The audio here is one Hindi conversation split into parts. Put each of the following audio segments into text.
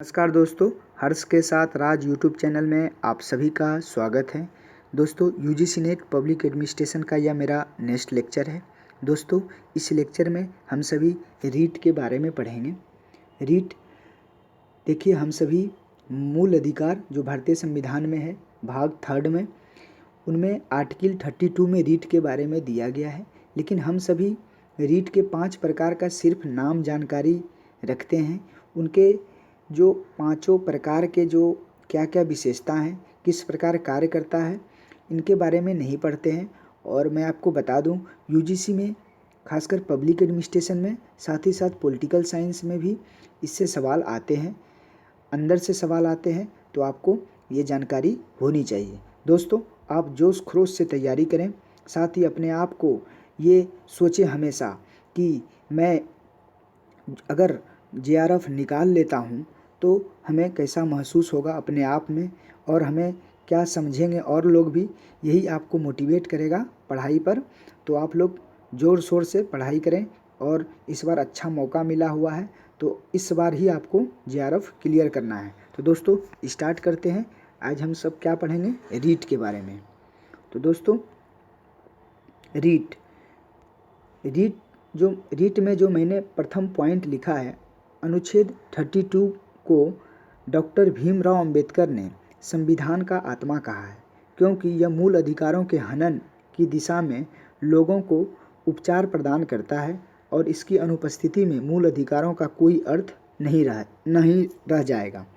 नमस्कार दोस्तों, हर्ष के साथ राज यूट्यूब चैनल में आप सभी का स्वागत है। दोस्तों, यूजीसी नेट पब्लिक एडमिनिस्ट्रेशन का यह मेरा नेक्स्ट लेक्चर है। दोस्तों, इस लेक्चर में हम सभी रीट के बारे में पढ़ेंगे। रीट देखिए, हम सभी मूल अधिकार जो भारतीय संविधान में है भाग 3 में, उनमें आर्टिकल 32 में रीट के बारे में दिया गया है। लेकिन हम सभी रीट के 5 प्रकार का सिर्फ नाम जानकारी रखते हैं। उनके जो पांचों प्रकार के जो क्या क्या विशेषता हैं, किस प्रकार कार्य करता है, इनके बारे में नहीं पढ़ते हैं। और मैं आपको बता दूं, यूजीसी में खासकर पब्लिक एडमिनिस्ट्रेशन में, साथ ही साथ पॉलिटिकल साइंस में भी इससे सवाल आते हैं, अंदर से सवाल आते हैं। तो आपको ये जानकारी होनी चाहिए। दोस्तों, आप जोश खरोश से तैयारी करें, साथ ही अपने आप को ये सोचें हमेशा कि मैं अगर जेआरएफ निकाल लेता हूँ तो हमें कैसा महसूस होगा अपने आप में, और हमें क्या समझेंगे और लोग भी। यही आपको मोटिवेट करेगा पढ़ाई पर। तो आप लोग ज़ोर शोर से पढ़ाई करें, और इस बार अच्छा मौका मिला हुआ है तो इस बार ही आपको जेआरएफ क्लियर करना है। तो दोस्तों, स्टार्ट करते हैं। आज हम सब क्या पढ़ेंगे? रीट के बारे में। तो दोस्तों, रीट में जो मैंने प्रथम पॉइंट लिखा है, अनुच्छेद 32 को डॉक्टर भीमराव अंबेडकर ने संविधान का आत्मा कहा है, क्योंकि यह मूल अधिकारों के हनन की दिशा में लोगों को उपचार प्रदान करता है, और इसकी अनुपस्थिति में मूल अधिकारों का कोई अर्थ नहीं रह जाएगा।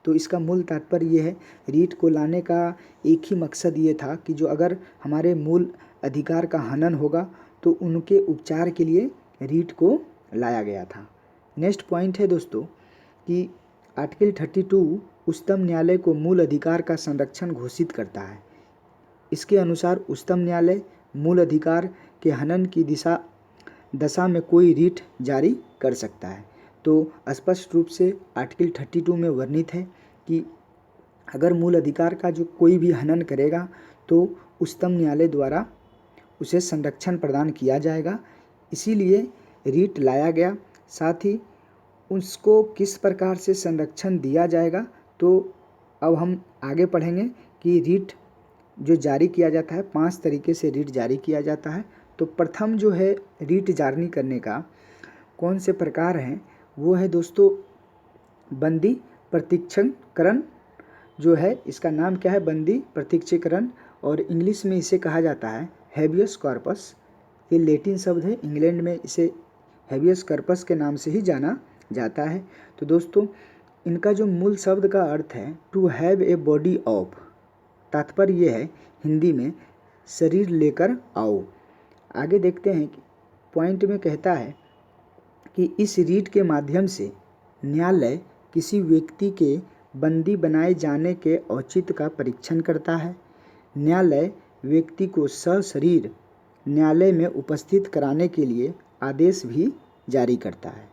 तो इसका मूल तात्पर्य ये है, रीट को लाने का एक ही मकसद ये था कि जो अगर हमारे मूल अधिकार का हनन होगा तो उनके उपचार के लिए रीट को लाया गया था। नेक्स्ट पॉइंट है दोस्तों कि आर्टिकल 32 उच्चतम न्यायालय को मूल अधिकार का संरक्षण घोषित करता है। इसके अनुसार उच्चतम न्यायालय मूल अधिकार के हनन की दशा में कोई रीट जारी कर सकता है। तो स्पष्ट रूप से आर्टिकल 32 में वर्णित है कि अगर मूल अधिकार का जो कोई भी हनन करेगा तो उच्चतम न्यायालय द्वारा उसे संरक्षण प्रदान किया जाएगा। इसीलिए रीट लाया गया। साथ ही उसको किस प्रकार से संरक्षण दिया जाएगा, तो अब हम आगे पढ़ेंगे कि रीट जो जारी किया जाता है, 5 तरीके से रीट जारी किया जाता है। तो प्रथम जो है रीट जारी करने का कौन से प्रकार हैं, वो है दोस्तों बंदी प्रत्यक्षीकरण। जो है इसका नाम क्या है? बंदी प्रत्यक्षीकरण, और इंग्लिश में इसे कहा जाता है हैबियस कॉर्पस। ये लैटिन शब्द है, इंग्लैंड में इसे हैबियस कॉर्पस के नाम से ही जाना जाता है। तो दोस्तों, इनका जो मूल शब्द का अर्थ है to have a body of, तात्पर्य ये है हिंदी में शरीर लेकर आओ। आगे देखते हैं कि पॉइंट में कहता है कि इस रीट के माध्यम से न्यायालय किसी व्यक्ति के बंदी बनाए जाने के औचित्य का परीक्षण करता है। न्यायालय व्यक्ति को सशरीर न्यायालय में उपस्थित कराने के लिए आदेश भी जारी करता है।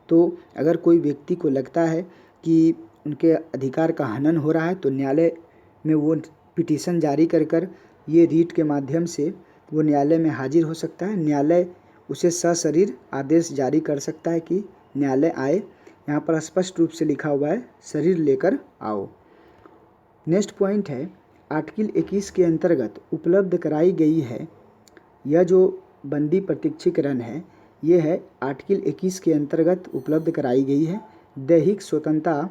तो अगर कोई व्यक्ति को लगता है कि उनके अधिकार का हनन हो रहा है तो न्यायालय में वो पिटीशन जारी कर ये रीट के माध्यम से वो न्यायालय में हाजिर हो सकता है। न्यायालय उसे सशरीर आदेश जारी कर सकता है कि न्यायालय आए। यहाँ पर स्पष्ट रूप से लिखा हुआ है शरीर लेकर आओ। नेक्स्ट पॉइंट है आर्टिकल 21 के अंतर्गत उपलब्ध कराई गई है। यह जो बंदी प्रत्यक्षीकरण है, ये है आर्टिकल 21 के अंतर्गत उपलब्ध कराई गई है, दैहिक स्वतंत्रता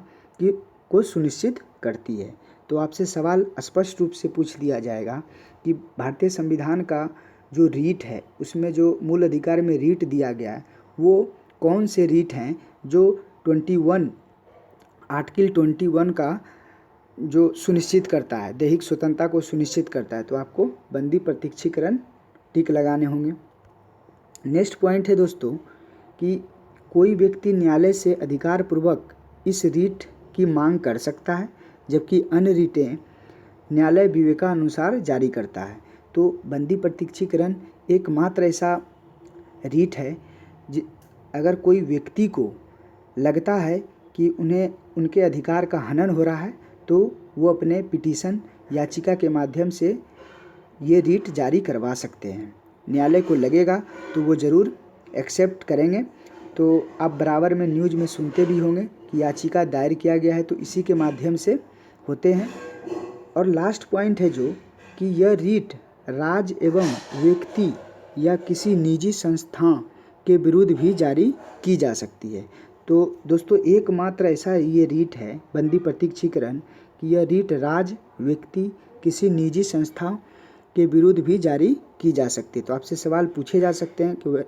को सुनिश्चित करती है। तो आपसे सवाल स्पष्ट रूप से पूछ दिया जाएगा कि भारतीय संविधान का जो रीट है, उसमें जो मूल अधिकार में रीट दिया गया है, वो कौन से रीट हैं जो 21 आर्टिकल 21 का जो सुनिश्चित करता है, दैहिक स्वतंत्रता को सुनिश्चित करता है। तो आपको बंदी प्रत्यक्षीकरण टिक लगाने होंगे। नेक्स्ट पॉइंट है दोस्तों कि कोई व्यक्ति न्यायालय से अधिकार पूर्वक इस रीट की मांग कर सकता है, जबकि अन्य रीटें न्यायालय विवेकानुसार जारी करता है। तो बंदी प्रत्यक्षीकरण एकमात्र ऐसा रीट है अगर कोई व्यक्ति को लगता है कि उन्हें उनके अधिकार का हनन हो रहा है तो वो अपने पिटीशन याचिका के माध्यम से ये रीट जारी करवा सकते हैं। न्यायालय को लगेगा तो वो ज़रूर एक्सेप्ट करेंगे तो आप बराबर में न्यूज़ में सुनते भी होंगे कि याचिका दायर किया गया है, तो इसी के माध्यम से होते हैं। और लास्ट पॉइंट है जो कि यह रीट राज्य एवं व्यक्ति या किसी निजी संस्था के विरुद्ध भी जारी की जा सकती है। तो दोस्तों एकमात्र ऐसा ये रीट है बंदी प्रत्यक्षीकरण कि यह रीट राज्य, व्यक्ति, किसी निजी संस्था के विरुद्ध भी जारी की जा सकती है। तो आपसे सवाल पूछे जा सकते हैं कि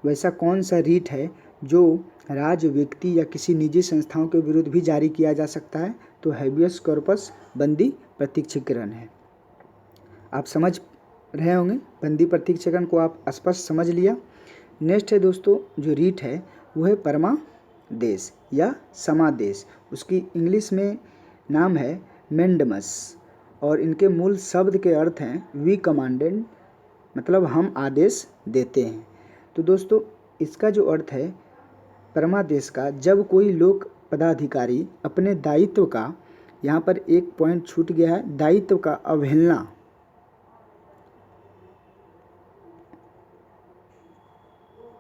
वैसा कौन सा रीट है जो राज्य, व्यक्ति या किसी निजी संस्थाओं के विरुद्ध भी जारी किया जा सकता है? तो हैबियस कॉर्पस बंदी प्रत्यक्षीकरण है। आप समझ रहे होंगे, बंदी प्रत्यक्षीकरण को आप स्पष्ट समझ लिया। नेक्स्ट है दोस्तों जो रीट है वो है परमादेश या समादेश। उसकी इंग्लिश में नाम है मेंडमस और इनके मूल शब्द के अर्थ हैं वी कमांडेड, मतलब हम आदेश देते हैं। तो दोस्तों इसका जो अर्थ है परमादेश का, जब कोई लोक पदाधिकारी अपने दायित्व का, यहाँ पर एक पॉइंट छूट गया है, दायित्व का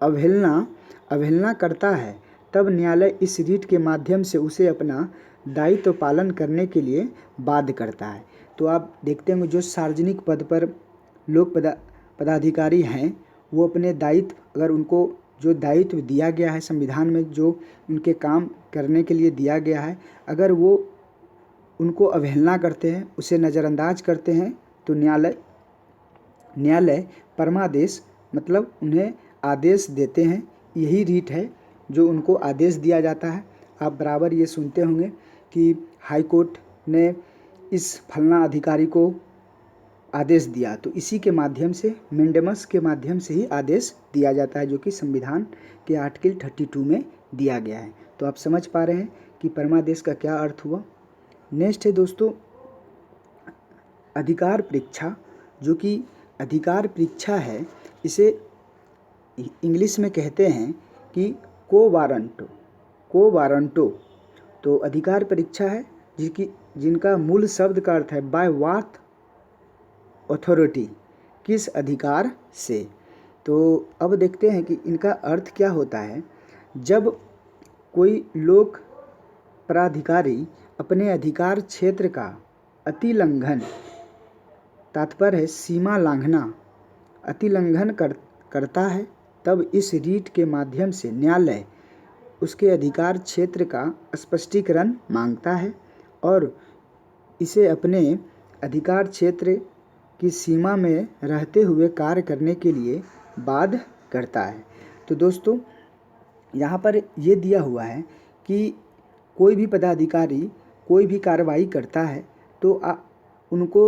अवहेलना करता है, तब न्यायालय इस रीट के माध्यम से उसे अपना दायित्व पालन करने के लिए बाध्य करता है। तो आप देखते होंगे जो सार्वजनिक पद पर लोक पदाधिकारी हैं वो अपने दायित्व, अगर उनको जो दायित्व दिया गया है संविधान में, जो उनके काम करने के लिए दिया गया है, अगर वो उनको अवहेलना करते हैं, उसे नज़रअंदाज करते हैं, तो न्यायालय परमादेश मतलब उन्हें आदेश देते हैं। यही रीट है जो उनको आदेश दिया जाता है। आप बराबर ये सुनते होंगे कि हाई कोर्ट ने इस फलना अधिकारी को आदेश दिया, तो इसी के माध्यम से, मेंडेमस के माध्यम से ही आदेश दिया जाता है, जो कि संविधान के आर्टिकल 32 में दिया गया है। तो आप समझ पा रहे हैं कि परमादेश का क्या अर्थ हुआ। नेक्स्ट है दोस्तों अधिकार परीक्षा, जो कि अधिकार परीक्षा है, इसे इंग्लिश में कहते हैं कि को वारंटो। तो अधिकार परीक्षा है जिनका मूल शब्द का अर्थ है बाय व्हाट अथॉरिटी, किस अधिकार से। तो अब देखते हैं कि इनका अर्थ क्या होता है। जब कोई लोक प्राधिकारी अपने अधिकार क्षेत्र का अतिलंघन, तात्पर्य है सीमा लांघना, अतिलंघन करता है, तब इस रीट के माध्यम से न्यायालय उसके अधिकार क्षेत्र का स्पष्टीकरण मांगता है और इसे अपने अधिकार क्षेत्र की सीमा में रहते हुए कार्य करने के लिए बाध्य करता है। तो दोस्तों यहाँ पर ये दिया हुआ है कि कोई भी पदाधिकारी कोई भी कार्रवाई करता है तो उनको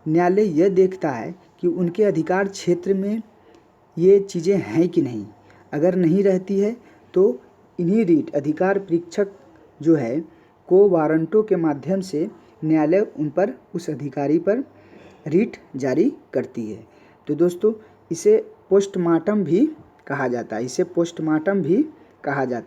न्यायालय यह देखता है कि उनके अधिकार क्षेत्र में ये चीज़ें हैं कि नहीं। अगर नहीं रहती है तो इन्हीं रीट अधिकार परीक्षक जो है को वारंटों के माध्यम से न्यायालय उन पर, उस अधिकारी पर रीट जारी करती है। तो दोस्तों इसे पोस्टमार्टम भी कहा जाता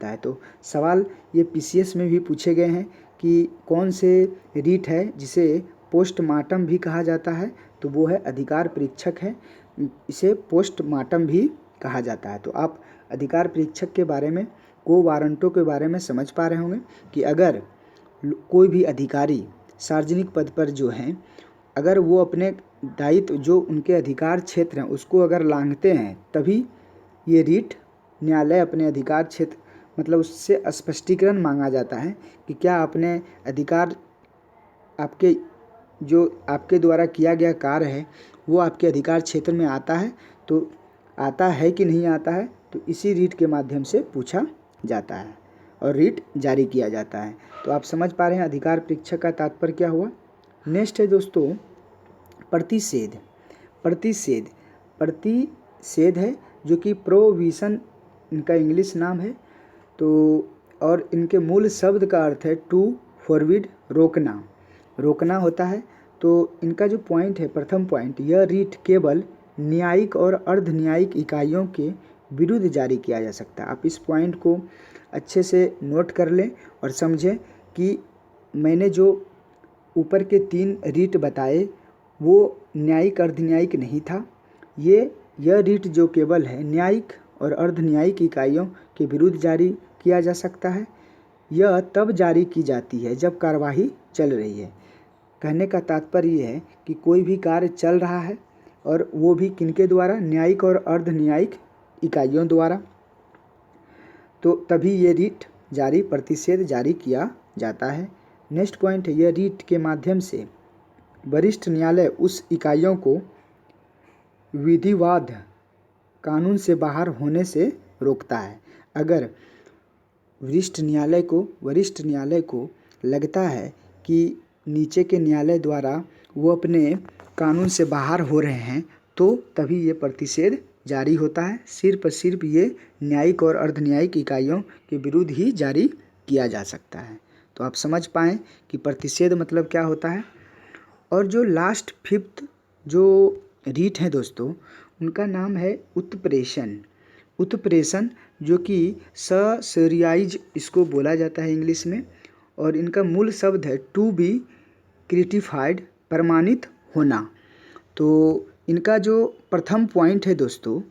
है, तो सवाल ये पीसीएस में भी पूछे गए हैं कि कौन से रीट है जिसे पोस्टमार्टम भी कहा जाता है, तो वो है अधिकार परीक्षक है, इसे पोस्टमार्टम भी कहा जाता है। तो आप अधिकार परीक्षक के बारे में, को वारंटों के बारे में समझ पा रहे होंगे कि अगर कोई भी अधिकारी सार्वजनिक पद पर जो हैं, अगर वो अपने दायित्व जो उनके अधिकार क्षेत्र हैं उसको अगर लांघते हैं, तभी ये रीट न्यायालय अपने अधिकार क्षेत्र, मतलब उससे स्पष्टीकरण मांगा जाता है कि क्या अपने अधिकार, आपके जो आपके द्वारा किया गया कार्य है वो आपके अधिकार क्षेत्र में आता है, तो आता है कि नहीं आता है, तो इसी रीट के माध्यम से पूछा जाता है और रीट जारी किया जाता है। तो आप समझ पा रहे हैं अधिकार परीक्षक का तात्पर्य क्या हुआ। नेक्स्ट है दोस्तों प्रतिषेध है, जो कि प्रोविशन इनका इंग्लिश नाम है। तो और इनके मूल शब्द का अर्थ है टू फॉरविड, रोकना होता है। तो इनका जो पॉइंट है, प्रथम पॉइंट, यह रीट केवल न्यायिक और अर्ध न्यायिक इकाइयों के विरुद्ध जारी किया जा सकता है। आप इस पॉइंट को अच्छे से नोट कर लें और समझें कि मैंने जो ऊपर के 3 रीट बताए वो न्यायिक अर्ध न्यायिक नहीं था। यह रीट जो केवल है न्यायिक और अर्ध न्यायिक इकाइयों के विरुद्ध जारी किया जा सकता है। यह तब जारी की जाती है जब कार्यवाही चल रही है। कहने का तात्पर्य ये है कि कोई भी कार्य चल रहा है और वो भी किनके द्वारा, न्यायिक और अर्ध न्यायिक इकाइयों द्वारा, तो तभी ये रीट जारी प्रतिषेध जारी किया जाता है। नेक्स्ट पॉइंट है, यह रीट के माध्यम से वरिष्ठ न्यायालय उस इकाइयों को विधिवाद कानून से बाहर होने से रोकता है। अगर वरिष्ठ न्यायालय को लगता है कि नीचे के न्यायालय द्वारा वो अपने कानून से बाहर हो रहे हैं, तो तभी ये प्रतिषेध जारी होता है। सिर्फ ये न्यायिक और अर्ध न्यायिक इकाइयों के विरुद्ध ही जारी किया जा सकता है। तो आप समझ पाएँ कि प्रतिषेध मतलब क्या होता है। और जो लास्ट 5th जो रीट हैं दोस्तों, उनका नाम है उत्प्रेषण, जो कि ससरियाइज इसको बोला जाता है इंग्लिश में, और इनका मूल शब्द है टू बी क्रिटिफाइड, प्रमाणित होना। तो इनका जो प्रथम पॉइंट है दोस्तों,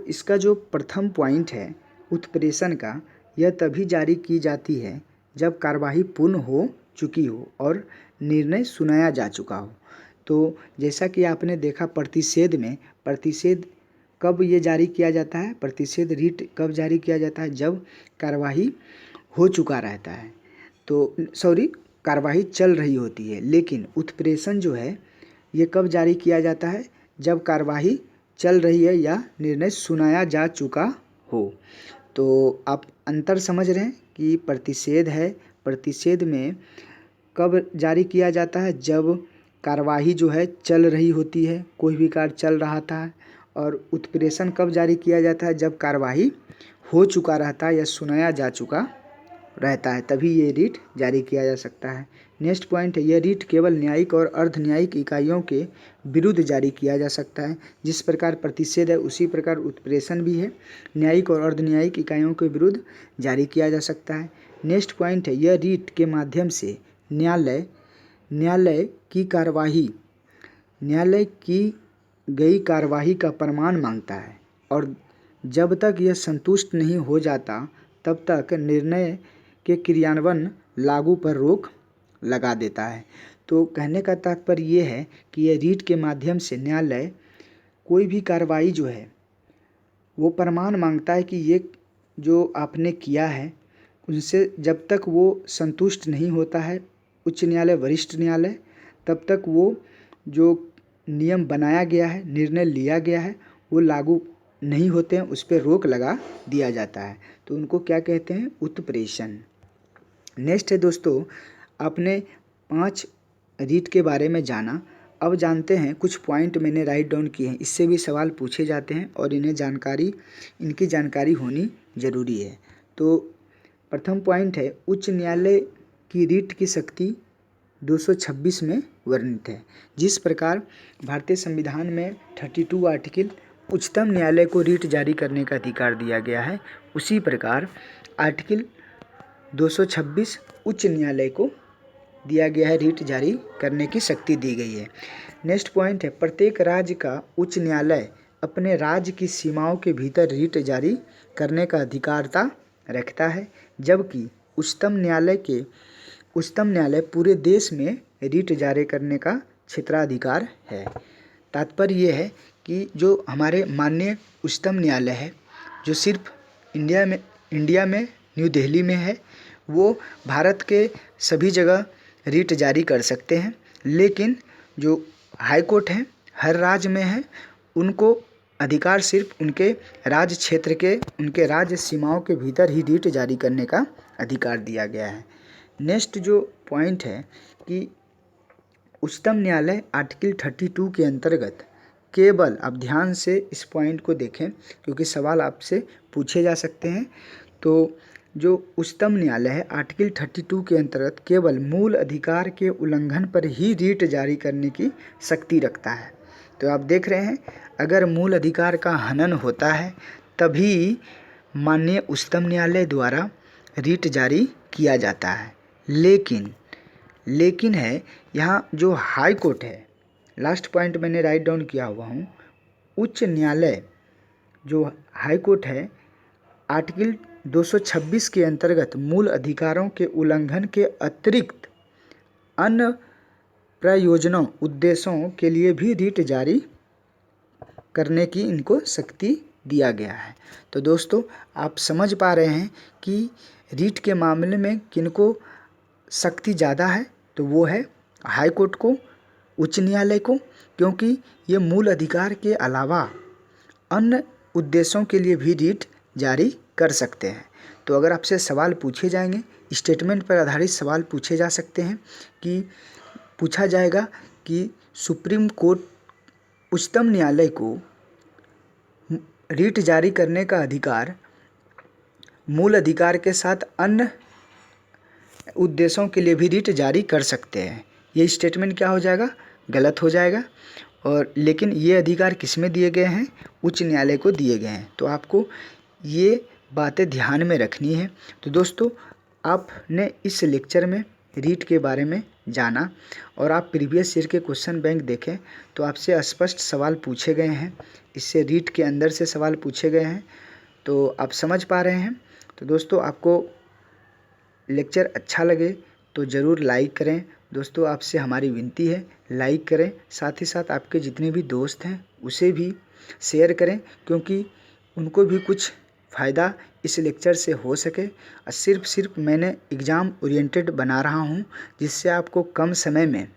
इसका जो प्रथम पॉइंट है उत्प्रेषण का, यह तभी जारी की जाती है जब कार्यवाही पूर्ण हो चुकी हो और निर्णय सुनाया जा चुका हो। तो जैसा कि आपने देखा प्रतिषेध कब ये जारी किया जाता है, प्रतिषेध रीट कब जारी किया जाता है, जब कार्यवाही हो चुका रहता है, तो कार्यवाही चल रही होती है। लेकिन उत्प्रेषण जो है ये कब जारी किया जाता है, जब कार्यवाही चल रही है या निर्णय सुनाया जा चुका हो। तो आप अंतर समझ रहे हैं कि प्रतिषेध में कब जारी किया जाता है, जब कार्यवाही जो है चल रही होती है, कोई भी कार्य चल रहा था। और उत्प्रेषण कब जारी किया जाता है, जब कार्यवाही हो चुका रहता है या सुनाया जा चुका रहता है, तभी ये रीट जारी किया जा सकता है। नेक्स्ट पॉइंट है, यह रीट केवल न्यायिक और अर्ध न्यायिक इकाइयों के विरुद्ध जारी किया जा सकता है। जिस प्रकार प्रतिषेध है उसी प्रकार उत्प्रेषण भी है, न्यायिक और अर्ध न्यायिक इकाइयों के विरुद्ध जारी किया जा सकता है। नेक्स्ट पॉइंट है, यह रीट के माध्यम से न्यायालय की गई कार्यवाही का प्रमाण मांगता है, और जब तक यह संतुष्ट नहीं हो जाता तब तक निर्णय के क्रियान्वयन लागू पर रोक लगा देता है। तो कहने का तात्पर्य ये है कि यह रीट के माध्यम से न्यायालय कोई भी कार्रवाई जो है वो प्रमाण मांगता है कि ये जो आपने किया है उनसे जब तक वो संतुष्ट नहीं होता है उच्च न्यायालय, वरिष्ठ न्यायालय, तब तक वो जो नियम बनाया गया है, निर्णय लिया गया है, वो लागू नहीं होते हैं, उस पर रोक लगा दिया जाता है। तो उनको क्या कहते हैं, उत्प्रेषण। नेक्स्ट है दोस्तों, आपने 5 रीट के बारे में जाना। अब जानते हैं, कुछ पॉइंट मैंने राइट डाउन किए हैं, इससे भी सवाल पूछे जाते हैं और इनकी जानकारी होनी ज़रूरी है। तो प्रथम पॉइंट है, उच्च न्यायालय की रीट की शक्ति 226 में वर्णित है। जिस प्रकार भारतीय संविधान में 32 आर्टिकल उच्चतम न्यायालय को रीट जारी करने का अधिकार दिया गया है, उसी प्रकार आर्टिकल 226 उच्च न्यायालय को दिया गया है, रीट जारी करने की शक्ति दी गई है। नेक्स्ट पॉइंट है, प्रत्येक राज्य का उच्च न्यायालय अपने राज्य की सीमाओं के भीतर रीट जारी करने का अधिकारता रखता है, जबकि उच्चतम न्यायालय पूरे देश में रीट जारी करने का क्षेत्राधिकार है। तात्पर्य ये है कि जो हमारे माननीय उच्चतम न्यायालय है, जो सिर्फ इंडिया में न्यू दिल्ली में है, वो भारत के सभी जगह रीट जारी कर सकते हैं। लेकिन जो हाई कोर्ट हैं, हर राज्य में है, उनको अधिकार सिर्फ उनके राज्य क्षेत्र के, उनके राज्य सीमाओं के भीतर ही रीट जारी करने का अधिकार दिया गया है। नेक्स्ट जो पॉइंट है कि उच्चतम न्यायालय आर्टिकल 32 के अंतर्गत केवल, आप ध्यान से इस पॉइंट को देखें क्योंकि सवाल आपसे पूछे जा सकते हैं। तो जो उच्चतम न्यायालय है आर्टिकल 32 के अंतर्गत केवल मूल अधिकार के उल्लंघन पर ही रीट जारी करने की शक्ति रखता है। तो आप देख रहे हैं, अगर मूल अधिकार का हनन होता है तभी माननीय उच्चतम न्यायालय द्वारा रीट जारी किया जाता है। लेकिन है यहाँ जो हाई कोर्ट है, लास्ट पॉइंट मैंने राइट डाउन किया हुआ हूँ, उच्च न्यायालय जो हाई कोर्ट है, आर्टिकल 226 के अंतर्गत मूल अधिकारों के उल्लंघन के अतिरिक्त अन्य प्रयोजनों उद्देश्यों के लिए भी रिट जारी करने की इनको शक्ति दिया गया है। तो दोस्तों, आप समझ पा रहे हैं कि रिट के मामले में किनको शक्ति ज़्यादा है, तो वो है हाई कोर्ट को, उच्च न्यायालय को, क्योंकि ये मूल अधिकार के अलावा अन्य उद्देश्यों के लिए भी रिट जारी कर सकते हैं। तो अगर आपसे सवाल पूछे जाएंगे, स्टेटमेंट पर आधारित सवाल पूछे जा सकते हैं कि पूछा जाएगा कि सुप्रीम कोर्ट उच्चतम न्यायालय को रिट जारी करने का अधिकार मूल अधिकार के साथ अन्य उद्देश्यों के लिए भी रिट जारी कर सकते हैं। ये स्टेटमेंट क्या हो जाएगा? गलत हो जाएगा। और लेकिन ये अधिकार किस में दिए गए हैं? उच्च न्यायालय को दिए गए हैं। तो आपको ये बातें ध्यान में रखनी है। तो दोस्तों, आपने इस लेक्चर में रीट के बारे में जाना और आप प्रीवियस ईयर के क्वेश्चन बैंक देखें तो आपसे स्पष्ट सवाल पूछे गए हैं, इससे रीट के अंदर से सवाल पूछे गए हैं, तो आप समझ पा रहे हैं। तो दोस्तों, आपको लेक्चर अच्छा लगे तो ज़रूर लाइक करें। दोस्तों, आपसे हमारी विनती है, लाइक करें, साथ ही साथ आपके जितने भी दोस्त हैं उसे भी शेयर करें, क्योंकि उनको भी कुछ फ़ायदा इस लेक्चर से हो सके। और सिर्फ मैंने एग्ज़ाम ओरिएंटेड बना रहा हूँ, जिससे आपको कम समय में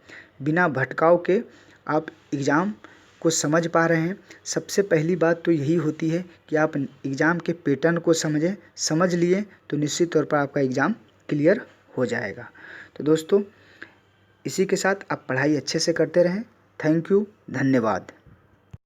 बिना भटकाव के आप एग्ज़ाम को समझ पा रहे हैं। सबसे पहली बात तो यही होती है कि आप एग्ज़ाम के पैटर्न को समझ लिए तो निश्चित तौर पर आपका एग्ज़ाम क्लियर हो जाएगा। तो दोस्तों, इसी के साथ आप पढ़ाई अच्छे से करते रहें। थैंक यू, धन्यवाद।